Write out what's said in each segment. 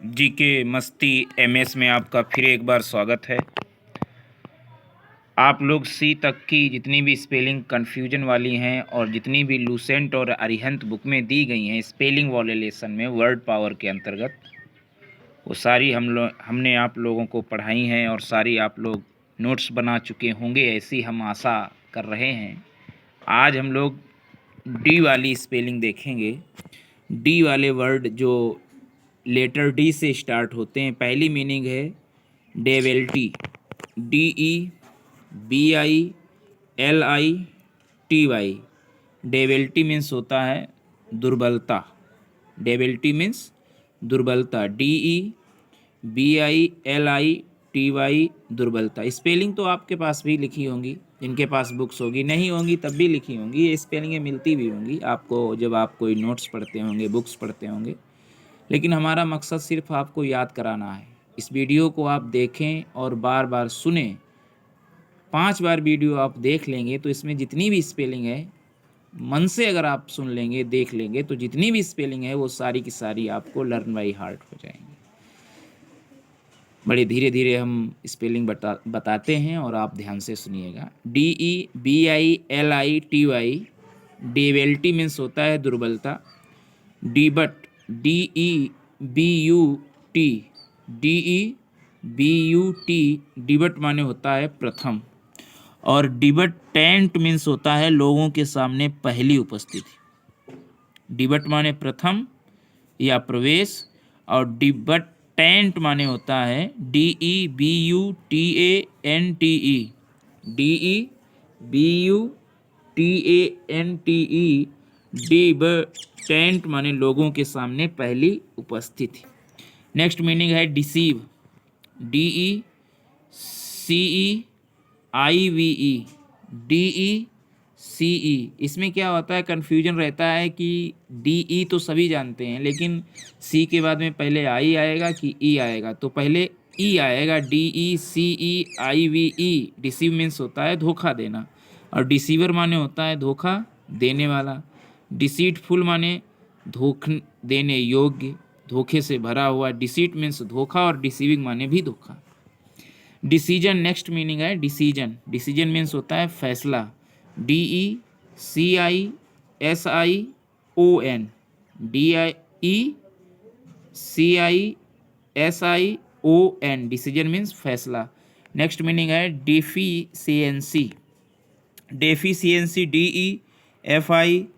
GK मस्ती MS में आपका फिर एक बार स्वागत है। आप लोग सी तक की जितनी भी स्पेलिंग कन्फ्यूजन वाली हैं और जितनी भी लूसेंट और अरिहंत बुक में दी गई हैं स्पेलिंग वॉल्यूलेशन में वर्ड पावर के अंतर्गत, वो सारी हमने आप लोगों को पढ़ाई हैं और सारी आप लोग नोट्स बना चुके होंगे, ऐसी हम आशा कर रहे हैं। आज हम लोग डी वाली स्पेलिंग देखेंगे। डी वाले वर्ड जो लेटर डी से स्टार्ट होते हैं, पहली मीनिंग है डेविल्टी, DEVILITY। डेविल्टी मीन्स होता है दुर्बलता। डेविल्टी मीन्स दुर्बलता, DEVILITY दुर्बलता। स्पेलिंग तो आपके पास भी लिखी होंगी, जिनके पास बुक्स होगी, नहीं होंगी तब भी लिखी होंगी, ये स्पेलिंगें मिलती भी होंगी आपको जब आप कोई नोट्स पढ़ते होंगे, बुक्स पढ़ते होंगे। लेकिन हमारा मकसद सिर्फ आपको याद कराना है। इस वीडियो को आप देखें और बार बार सुने। 5 बार वीडियो आप देख लेंगे तो इसमें जितनी भी स्पेलिंग है, मन से अगर आप सुन लेंगे, देख लेंगे, तो जितनी भी स्पेलिंग है वो सारी की सारी आपको लर्न बाई हार्ट हो जाएंगी। बड़े धीरे धीरे हम स्पेलिंग बताते हैं और आप ध्यान से सुनिएगा। DEVILITY, डेविल्टी मीन्स होता है दुर्बलता। डिबट, DEBUT, डिबट माने होता है प्रथम। और डिबटेंट मीन्स होता है लोगों के सामने पहली उपस्थिति। डिबट माने प्रथम या प्रवेश, और डिबटेंट माने होता है DEBUTANTE, DEBUTANTE, डिबटेंट माने लोगों के सामने पहली उपस्थिति। नेक्स्ट मीनिंग है डिसीव, DECEIVE, DECE। इसमें क्या होता है, कन्फ्यूजन रहता है कि DE तो सभी जानते हैं, लेकिन C के बाद में पहले I आएगा कि E आएगा, तो पहले E आएगा, DECEIVE। डिसीव मीन्स होता है धोखा देना, और डिसीवर माने होता है धोखा देने वाला। डिसीटफुल माने धोखे देने योग्य, धोखे से भरा हुआ। डिसीट मीन्स धोखा, और डिसीविंग माने भी धोखा। डिसीजन, नेक्स्ट मीनिंग है डिसीजन। डिसीजन मीन्स होता है फैसला, DECISION, DECISION, डिसीजन मीन्स फैसला। नेक्स्ट मीनिंग है deficiency, deficiency, DEFICIENCY,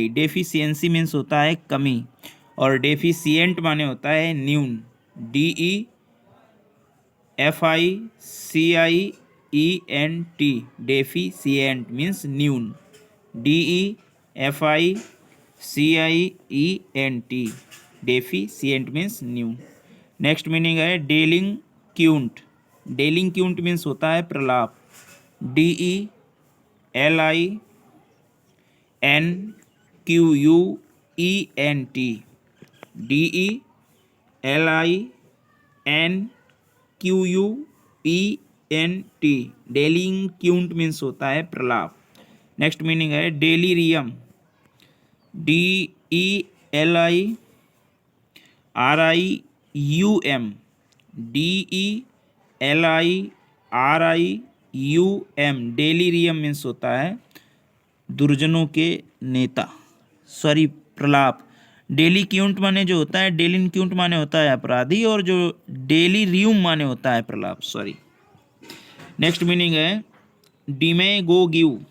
deficiency means होता है कमी, और डेफिशिएंट माने होता है न्यून, DEFICIENT, डेफिशिएंट मीन्स न्यून, DEFICIENT, डेफिशिएंट मीन्स न्यून। नेक्स्ट मीनिंग है डेलिंक्यूंट, डेलिंक्यूंट मीन्स होता है प्रलाप, DELINQUENT, DELINQUENT, डेलिंक्यूंट मीन्स होता है प्रलाप। नेक्स्ट मीनिंग है delirium, DELIRIUM, DELIRIUM, delirium means होता है दुर्जनों के नेता, सॉरी प्रलाप। डेलीक्यूंट माने जो होता है, डेलिंक्यूंट माने होता है अपराधी, और जो डेलीरियम माने होता है प्रलाप, सॉरी। नेक्स्ट मीनिंग है डिमेगोगिव,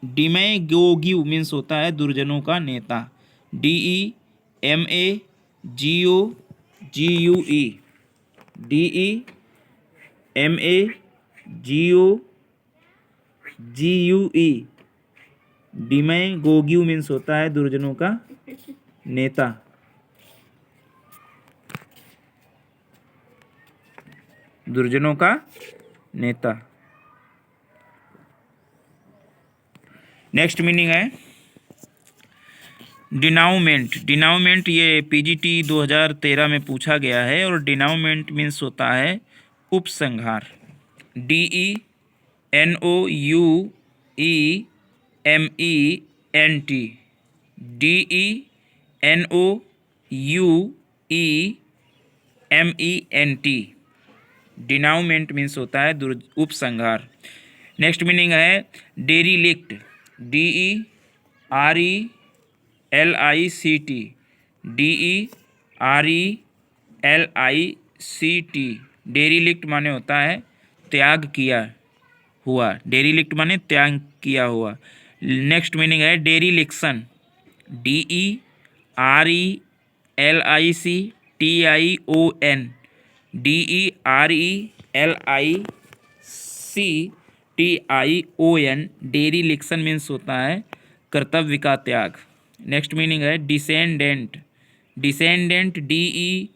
डिमेगोगिव मीन्स होता है दुर्जनों का नेता, DEMAGOGUE, DEMAGOGUE, डिमेगोगिव मीन्स होता है दुर्जनों का नेता। दुर्जनों का नेता। नेक्स्ट मीनिंग है डिनाउमेंट, डिनाउमेंट ये PGT 2013 में पूछा गया है, और डिनाउमेंट मीन्स होता है उपसंहार, DENOUEMENT, NOUEMENT, DENOUEMENT, डिनाउमेंट मीन्स होता है उपसंहार। नेक्स्ट मीनिंग है डेरीलिक्ट, DERELICT, DERELICT, डेरीलिक्ट माने होता है त्याग किया हुआ, डेरीलिक्ट माने त्याग किया हुआ। नेक्स्ट मीनिंग है डेरीलिक्शन, DERELICTION, DERELICTION, डेरीलिक्शन मीन्स होता है कर्तव्य का त्याग। नेक्स्ट मीनिंग है descendant, descendant, DESCENDANT,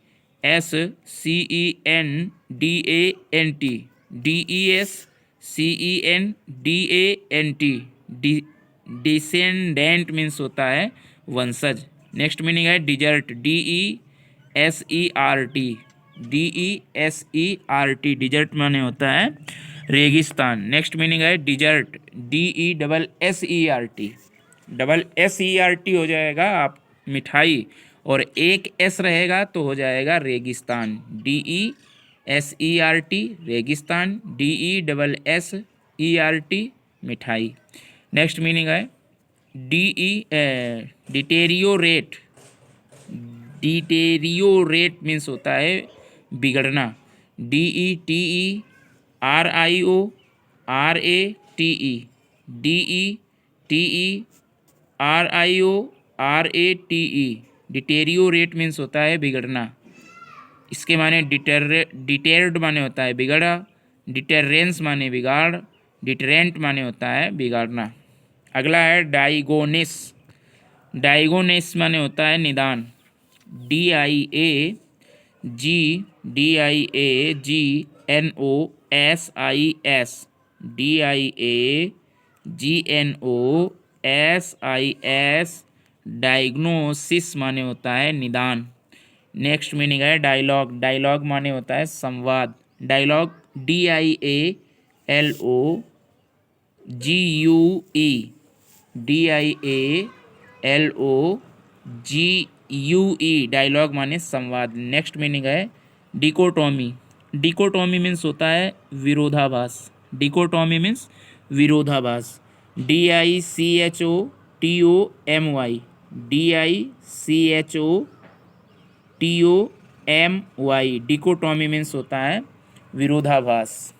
descendant means होता है वंशज। नेक्स्ट मीनिंग है डिजर्ट, DESERT, डिजर्ट माने होता है रेगिस्तान। नेक्स्ट मीनिंग है डिजर्ट, DESSERT हो जाएगा आप मिठाई, और एक एस रहेगा तो हो जाएगा रेगिस्तान, DESERT रेगिस्तान, DESSERT मिठाई। नेक्स्ट मीनिंग है डिटेरियोरेट, डिटेरियोरेट मीन्स होता है बिगड़ना, DETERIORATE, डिटेरियोरेट मीन्स होता है बिगड़ना। इसके माने डिटेर्ड माने होता है बिगड़ा, डिटेरेंस माने बिगाड़, डिटरेंट माने होता है बिगाड़ना। अगला है डाइगोनिस, डाइगोनिस माने होता है निदान, DIAGNOSIS, डायग्नोसिस माने होता है निदान। नेक्स्ट मीनिंग है डायलॉग, डायलॉग माने होता है संवाद, डायलॉग DIALOGUE, डायलॉग माने संवाद। नेक्स्ट मीनिंग है डिकोटोमी, डिकोटोमी मीन्स होता है विरोधाभास, डिकोटोमी मीन्स विरोधाभास, DICHOTOMY, DICHOTOMY, डिकोटोमी मीन्स होता है विरोधाभास।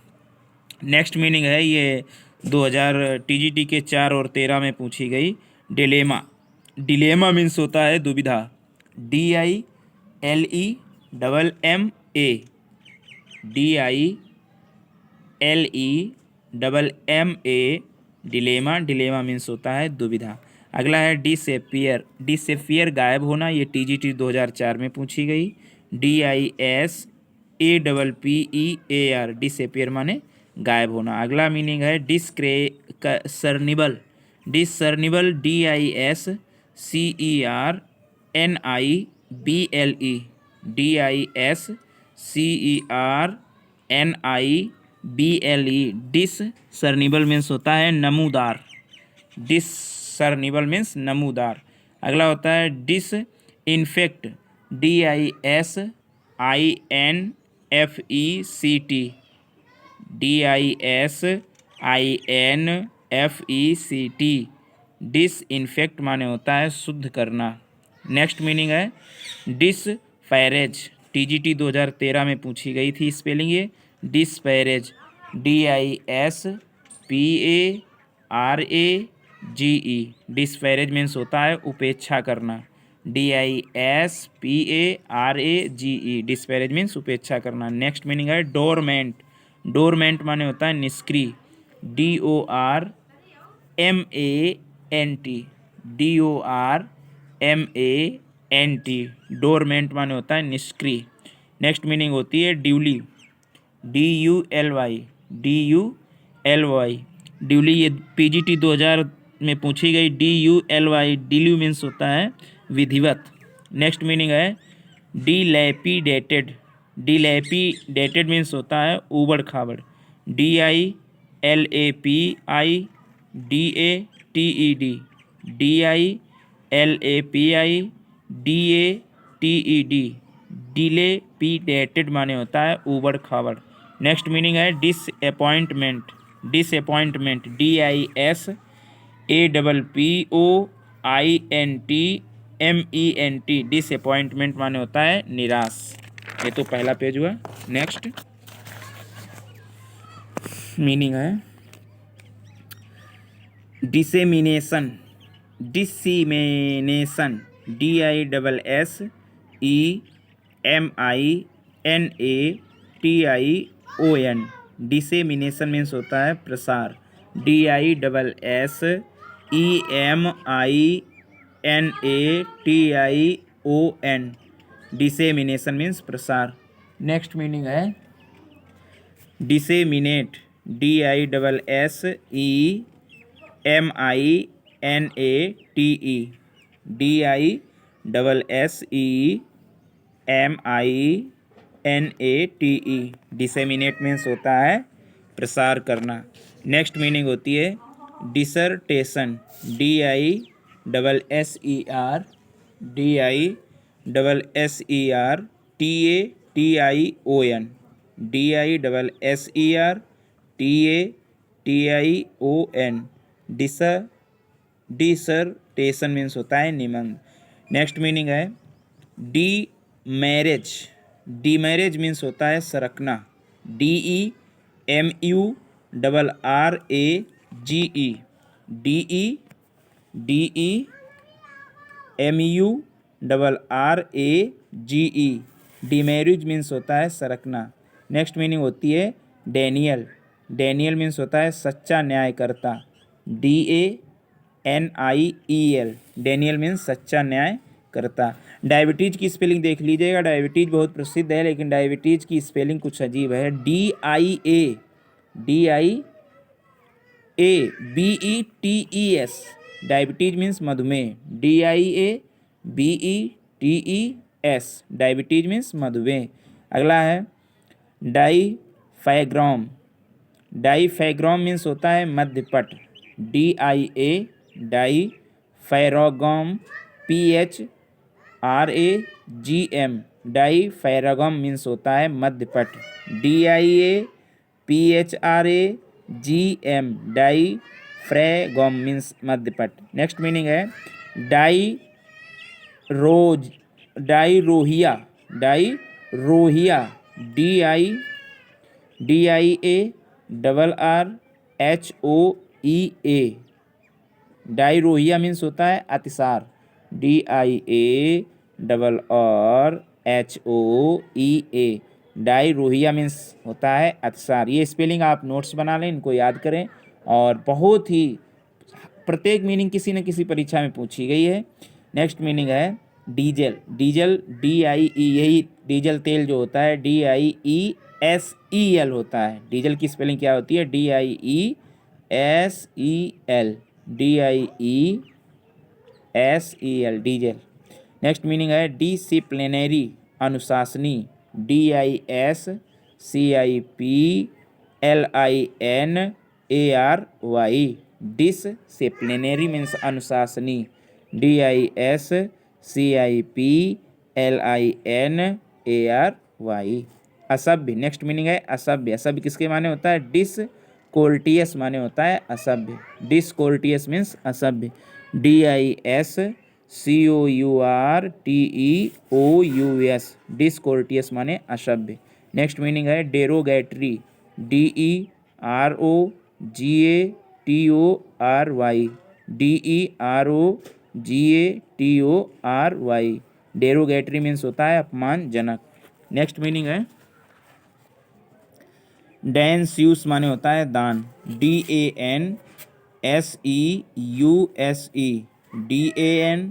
नेक्स्ट मीनिंग है ये 2000 TGT के 4 और 13 में पूछी गई डिलेमा, डिलेमा मीन्स होता है दुविधा, DILEMMA, डिलेमा, डिलेमा मीन्स होता है दुविधा। अगला है डिसएपियर, डिसएपियर गायब होना, ये TGT 2004 में पूछी गई, DISAPPEAR, डिसएपियर माने गायब होना। अगला मीनिंग है डिस्कर्निबल, discernible, DISCERNIBLE, DISCERNIBLE, discernible means होता है नमूदार, डिसर्निबल मीन्स नमूदार। अगला होता है डिसइंफेक्ट, DISINFECT, DISINFECT, डिसइंफेक्ट माने होता है शुद्ध करना। नेक्स्ट मीनिंग है डिसपैरेज, TGT 2013 में पूछी गई थी स्पेलिंग ये, डिसपैरेज, DISPARAGE, डिसपैरेज मीन्स होता है उपेक्षा करना, DISPARAGE, डिसपैरेज मीन्स उपेक्षा करना। नेक्स्ट मीनिंग है डोरमेंट, डोरमेंट माने होता है निष्क्रिय, DORMANT, DORMANT, डोरमेंट माने होता है निष्क्रिय। नेक्स्ट मीनिंग होती है ड्यूली, DULY, ड्यूली, ये PGT 2000 में पूछी गई, DULY, डिल्यू मीन्स होता है विधिवत। नेक्स्ट मीनिंग है डिलैपिडेटेड, डिलैपिडेटेड मीन्स होता है ऊबड़ खाबड़, DILAPIDATED, DILAPIDATED, DILAPIDATED, डिलेपिडेटेड माने होता है ऊबड़ खाबड़। नेक्स्ट मीनिंग है डिसअपॉइंटमेंट, डिसअपॉइंटमेंट DISAPPOINTMENT, डिसअपॉइंटमेंट माने होता है निराश। ये तो पहला पेज हुआ। नेक्स्ट मीनिंग है dissemination, dissemination DISSEMINATION, dissemination means होता है प्रसार। DISSEMINATION, डिसेमिनेशन मीन्स प्रसार। नेक्स्ट मीनिंग है डिसेमिनेट, DISSEMINATE, डिसेमिनेट मीन्स होता है प्रसार करना। नेक्स्ट मीनिंग होती है डिसर्टेशन, DISSERTATION, डिसर्टेशन मीन्स होता है निबंध। नेक्स्ट मीनिंग है D marriage, D marriage means होता है सरकना। DEMURRAGE, DEMURRAGE, डीमैरिज मीन्स होता है सरकना। नेक्स्ट मीनिंग होती है डेनियल, डेनियल मीन्स होता है सच्चा न्यायकर्ता। DANIEL, डेनियल मीन्स सच्चा न्याय करता। डायबिटीज़ की स्पेलिंग देख लीजिएगा। डायबिटीज़ बहुत प्रसिद्ध है, लेकिन डायबिटीज़ की स्पेलिंग कुछ अजीब है। DIABETES, डायबिटीज़ मीन्स मधुमेह। DIABETES, डायबिटीज़ मीन्स मधुमेह। अगला है डाईफैग्राम, डाईफैग्राम मीन्स होता है मध्यपट। डाईफैरागम, PHRAGM, डाईफैरागम मीन्स होता है मध्यपट। DIAPHRAGM, डाईफ्रैगम मीन्स मध्यपट। नेक्स्ट मीनिंग है डायरोहिया, डायरोहिया, DIARRHOEA, डायरोहिया मीन्स होता है अतिसार। DIARRHOEA, डायरोहिया मीन्स होता है अतिसार। ये स्पेलिंग आप नोट्स बना लें, इनको याद करें। और बहुत ही प्रत्येक मीनिंग किसी न किसी परीक्षा में पूछी गई है। नेक्स्ट मीनिंग है डीजल, डीजल DIE, यही डीजल तेल जो होता है DIESEL होता है। डीजल की स्पेलिंग क्या होती है? DIESEL, DIESEL, diesel. Next meaning है डिसिप्लिनरी, अनुशासनी। DISCIPLINARY, डिसिप्लिनरी मीन्स अनुशासनी। DISCIPLINARY। असभ्य, नेक्स्ट मीनिंग है असभ्य। असभ्य किसके माने होता है? डिसकोर्टियस माने होता है असभ्य। डिसकोर्टियस मीन्स असभ्य। DISCOURTEOUS, डिसकोर्टियस माने असभ्य। नेक्स्ट मीनिंग है derogatory, DEROGATORY, DEROGATORY, derogatory means होता है अपमानजनक। नेक्स्ट मीनिंग है डैन्यूस माने होता है दान। DANSEUSE, DANSEUSE,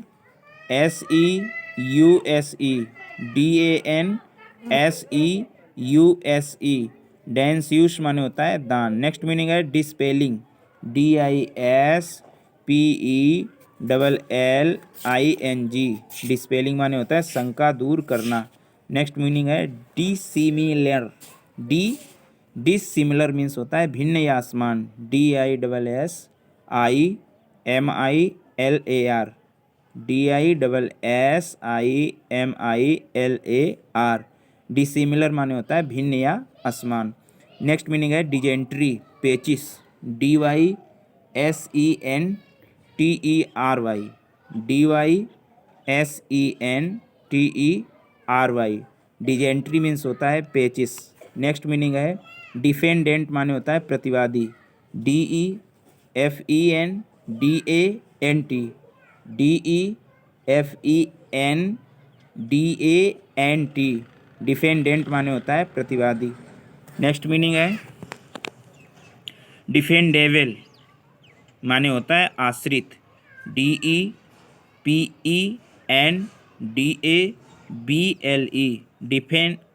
DANSEUSE, डैन्यूस माने होता है दान। नेक्स्ट मीनिंग है डिस्पेलिंग, DISPELLING, डिस्पेलिंग माने होता है शंका दूर करना। नेक्स्ट मीनिंग है डिसिमिलर, डिसिमिलर मीन्स होता है भिन्न या असमान, DISSIMILAR, DISSIMILAR, डिसिमिलर माने होता है भिन्न या असमान। नेक्स्ट मीनिंग है डिजेंट्री, पेचिस, DYSENTERY, DYSENTERY, डिजेंट्री मीन्स होता है पेचिस। नेक्स्ट मीनिंग है डिफेंडेंट माने होता है प्रतिवादी, DEFENDANT, DEFENDANT, डिफेंडेंट माने होता है प्रतिवादी। नेक्स्ट मीनिंग है डिफेंडेबल माने होता है आश्रित, DEPENDABLE,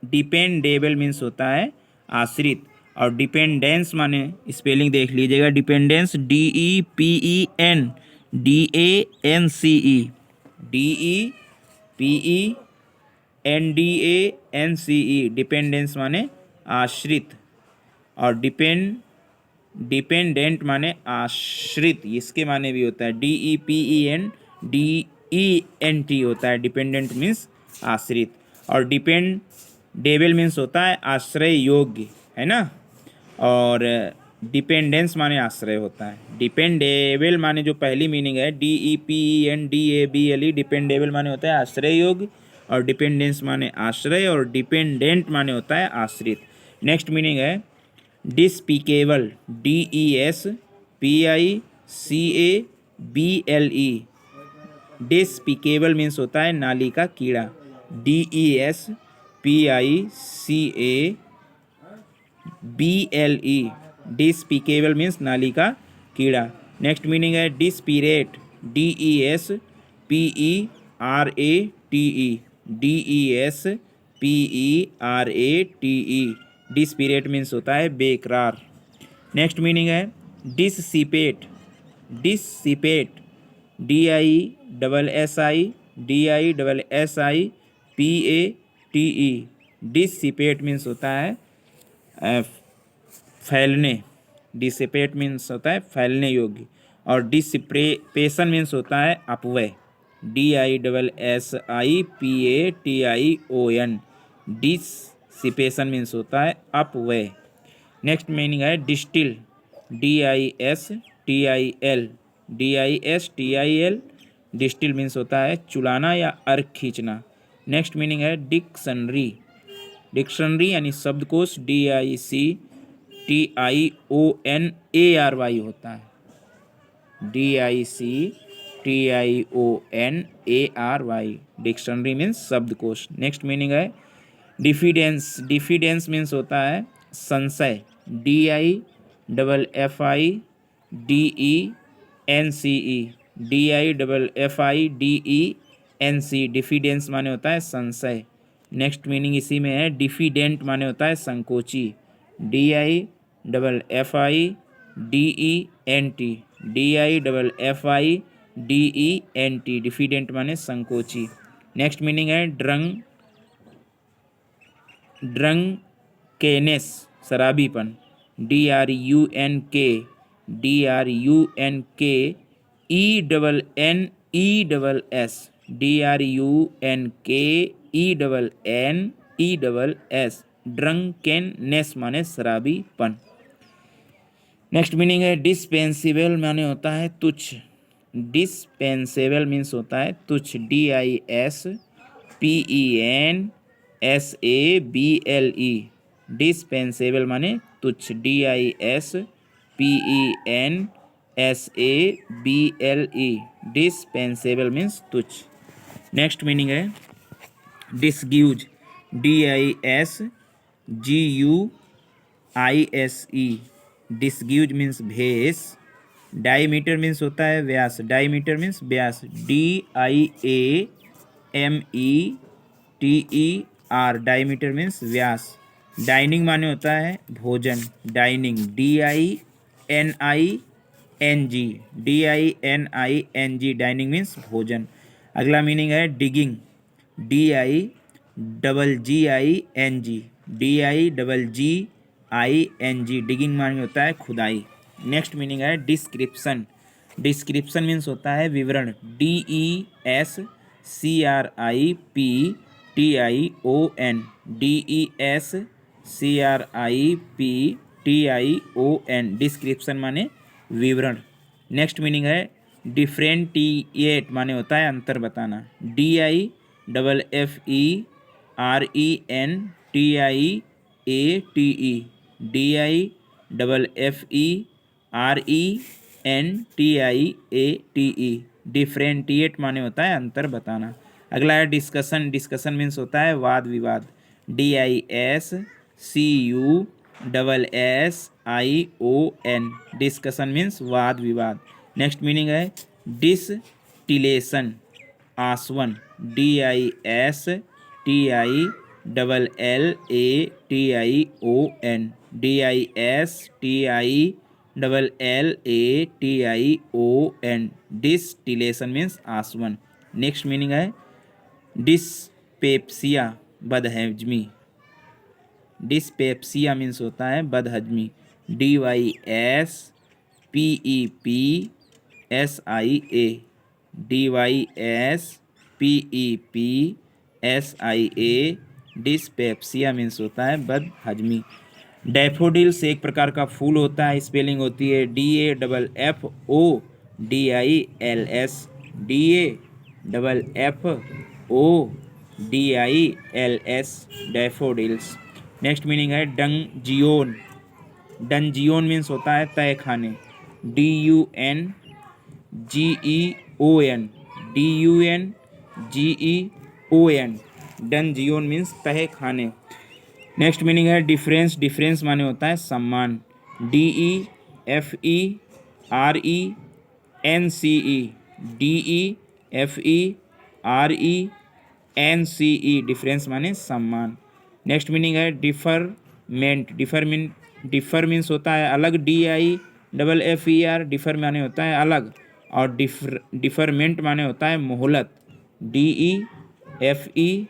डिपेंडेबल मीन्स होता है आश्रित। और डिपेंडेंस माने स्पेलिंग देख लीजिएगा, डिपेंडेंस DEPENDANCE, डिपेंडेंस माने आश्रित। और डिपेंडेंट माने आश्रित, इसके माने भी होता है DEPENDENT होता है, डिपेंडेंट मीन्स आश्रित। और डिपेंडेबल मीन्स होता है आश्रय योग्य, है ना। और डिपेंडेंस माने आश्रय होता है। डिपेंडेबल माने जो पहली मीनिंग है DEPENDABLE, डिपेंडेबल माने होता है आश्रय योग्य, और डिपेंडेंस माने आश्रय, और डिपेंडेंट माने होता है आश्रित। नेक्स्ट मीनिंग है डिस्पिकेबल, DESPICABLE, डिस्पिकेबल मीन्स होता है नाली का कीड़ा, DESPICABLE, डिस्पिकेबल मीन्स नाली का कीड़ा। नेक्स्ट मीनिंग है डिस्पिरेट, DESPERATE, DESPERATE, डिस्पिरेट मीन्स होता है बेकरार। नेक्स्ट मीनिंग है dissipate, dissipate, DISSIPATE, dissipate means होता है फैलने, डिसिपेट मीन्स होता है फैलने योग्य। और डिसिपेशन मीन्स होता है अपव्यय, DISSIPATION, डिसिपेशन मीन्स होता है अपव्यय। नेक्स्ट मीनिंग है डिस्टिल, DISTIL, डिस्टिल मीन्स होता है चुलाना या अर्क खींचना। नेक्स्ट मीनिंग है डिक्शनरी, डिक्शनरी यानी शब्दकोश, DICTIONARY होता है, DICTIONARY, डिक्शनरी मीन्स शब्दकोश। नेक्स्ट मीनिंग है डिफिडेंस, डिफिडेंस मीन्स होता है संशय, DIFIDENCE, डिफिडेंस माने होता है संशय। नेक्स्ट मीनिंग इसी में है डिफिडेंट माने होता है संकोची, DIFIDENT, डिफिडेंट माने संकोची। नेक्स्ट मीनिंग है ड्रंकेनेस, शराबीपन, DRUNKENNESS, ड्रंकेनेस माने शराबीपन। नेक्स्ट मीनिंग है डिस्पेंसिबल माने होता है तुच्छ, डिस्पेंसेबल मीन्स होता है तुच्छ, DISPENSABLE, डिस्पेंसेबल माने तुच्छ, DISPENSABLE, डिस्पेंसेबल मीन्स तुच्छ। नेक्स्ट मीनिंग है डिसग्यूज, DISGUISE, डिसग्यूज मीन्स भेष। डायमीटर मीन्स होता है व्यास, डायमीटर मीन्स व्यास, DIAMETER, डायमीटर मीन्स व्यास। डाइनिंग माने होता है भोजन, डाइनिंग, DINING, डाइनिंग मीन्स भोजन। अगला मीनिंग है डिगिंग, DIGGING, डिगिंग माने होता है खुदाई। नेक्स्ट मीनिंग है डिस्क्रिप्शन। डिस्क्रिप्शन मीन्स होता है विवरण। DESCRIPTION DESCRIPTION डिस्क्रिप्शन माने विवरण। नेक्स्ट मीनिंग है डिफरेंटिएट माने होता है अंतर बताना। DIFFERENTIATE डिफरेंटिएट माने होता है अंतर बताना। अगला है डिस्कशन। डिस्कशन मीन्स होता है वाद विवाद। DISCUSSION डिस्कशन मीन्स वाद विवाद। नेक्स्ट मीनिंग है डिस्टिलेशन आसवन। DISTILLATION DISTILLATION डिस्टिलेशन मीन्स आसवन। नेक्स्ट मीनिंग है डिस्पेप्सिया बदहजमी। डिस्पेप्सिया मीन्स होता है बदहजमी। DYSPEPSIA DYSPEPSIA डिस्पेप्सिया मीन्स होता है बदहजमी। डैफोडिल्स एक प्रकार का फूल होता है। स्पेलिंग होती है DAFFODILS DAFFODILS daffodils. Next meaning है डंजियोन। डंजियोन मीन्स होता है तय खाने। DUNGEON डंजियोन मीन्स तय खाने। नेक्स्ट मीनिंग है डिफरेंस। डिफरेंस माने होता है सम्मान। DEFERENCE डिफरेंस माने सम्मान। नेक्स्ट मीनिंग है डिफरमेंट। डिफर मीन्स होता है अलग। DIFFER डिफर माने होता है अलग। और डिफरमेंट माने होता है मोहलत। DEFERMENT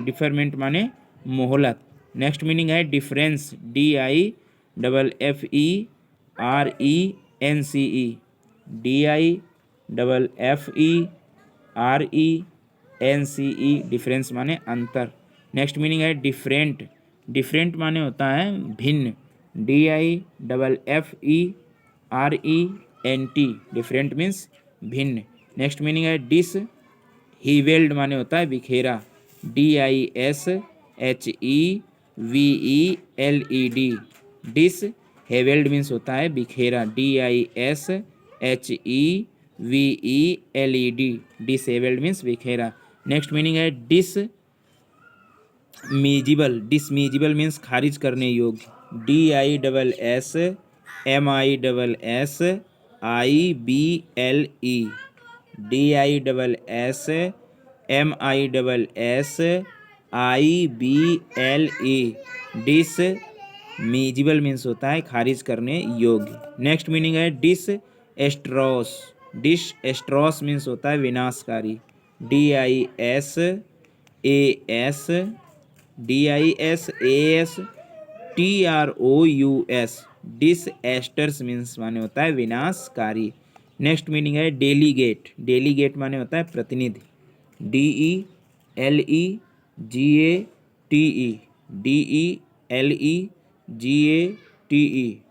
डिफरमेंट माने मोहलत। नेक्स्ट मीनिंग है डिफरेंस। DIFFERENCE डिफरेंस माने अंतर। नेक्स्ट मीनिंग है डिफरेंट। डिफरेंट माने होता है भिन्न। DIFFERENT डिफरेंट मीन्स भिन्न। नेक्स्ट मीनिंग है डिसहेवेल्ड माने होता है बिखेरा। DISHEVELED डिसहेवेल्ड मीन्स होता है बिखेरा। DISHEVELED डिसहेवेल्ड मीन्स बिखेरा। नेक्स्ट मीनिंग है डिसमिजिबल। डिसमिजिबल मीन्स खारिज करने योग्य। DISSMISSIBLE DISSMISSIBLE डिसमिजिबल मीन्स होता है खारिज करने योग्य। नेक्स्ट मीनिंग है डिसएस्ट्रोस। डिसएस्ट्रोस मीन्स होता है विनाशकारी। DISASTROUS डिसएस्टर्स मीन्स माने होता है विनाशकारी। नेक्स्ट मीनिंग है डेलीगेट। डेलीगेट माने होता है प्रतिनिधि। DELEGATE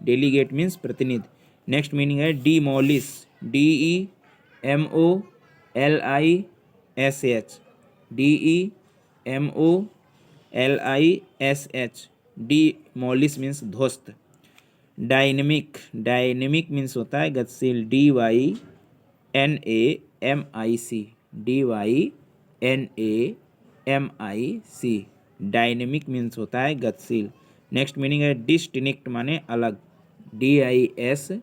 डेलीगेट मीन्स प्रतिनिधि। नेक्स्ट मीनिंग है डिमोलिश। DEMOLISH डिमोलिश मीन्स ध्वस्त। डायनेमिक। डायनेमिक मीन्स होता है गतिशील। DYNAMIC डायनेमिक मीन्स होता है गतिशील। नेक्स्ट मीनिंग है डिस्टिंक्ट माने अलग। DISTINCT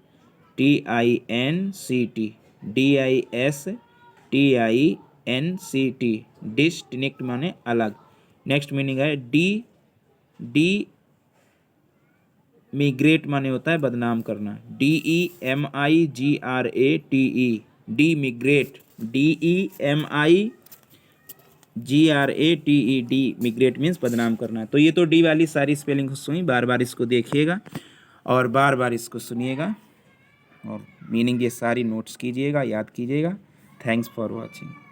डिस्टिंक्ट माने अलग। नेक्स्ट मीनिंग है मिग्रेट माने होता है बदनाम करना। DEMIGRATE डीमिग्रेट। GRATED, मिग्रेट मीन्स बदनाम करना। तो ये तो डी वाली सारी स्पेलिंग हुई, बार बार इसको देखिएगा और बार बार इसको सुनिएगा और मीनिंग ये सारी नोट्स कीजिएगा, याद कीजिएगा। Thanks for watching.